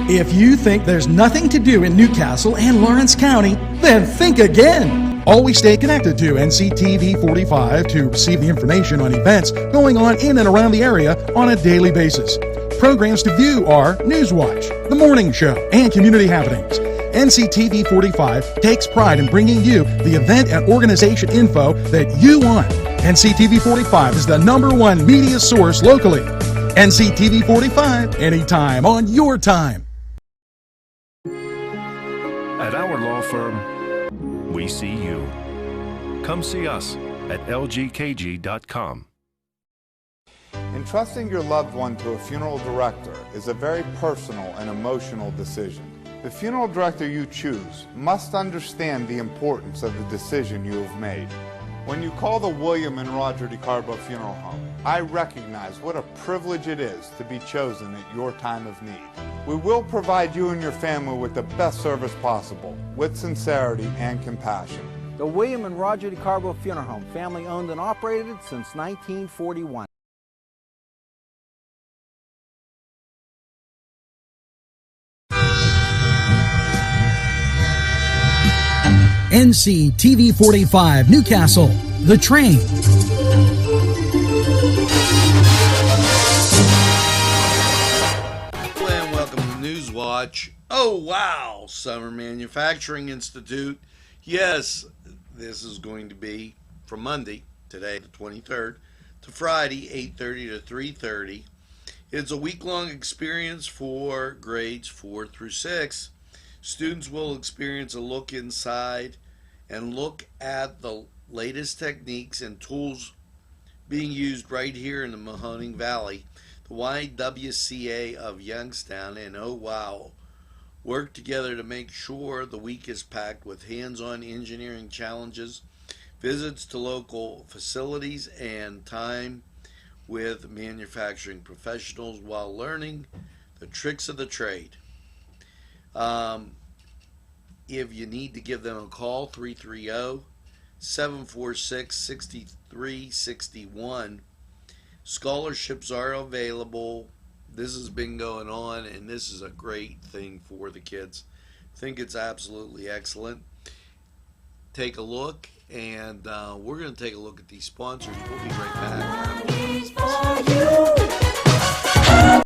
If you think there's nothing to do in Newcastle and Lawrence County, then think again. Always stay connected to NCTV45 to receive the information on events going on in and around the area on a daily basis. Programs to view are NewsWatch, The Morning Show, and Community Happenings. NCTV45 takes pride in bringing you the event and organization info that you want. NCTV45 is the #1 media source locally. NCTV45, anytime on your time. At our law firm, we see you. Come see us at lgkg.com. Entrusting your loved one to a funeral director is a very personal and emotional decision. The funeral director you choose must understand the importance of the decision you have made. When you call the William and Roger DeCarbo Funeral Home, I recognize what a privilege it is to be chosen at your time of need. We will provide you and your family with the best service possible, with sincerity and compassion. The William and Roger DeCarbo Funeral Home, family owned and operated since 1941. NCTV45 Newcastle, The Train. And welcome to NewsWatch. Oh wow, Summer Manufacturing Institute. Yes, this is going to be from Monday, today the 23rd, to Friday, 8:30 to 3:30. It's a week-long experience for grades 4 through 6. Students will experience a look inside and look at the latest techniques and tools being used right here in the Mahoning Valley. The YWCA of Youngstown and Oh Wow work together to make sure the week is packed with hands-on engineering challenges, visits to local facilities, and time with manufacturing professionals while learning the tricks of the trade. If you need to give them a call, 330-746-6361. Scholarships are available. This has been going on, and this is a great thing for the kids. I think it's absolutely excellent. Take a look, and we're going to take a look at these sponsors. We'll be right back.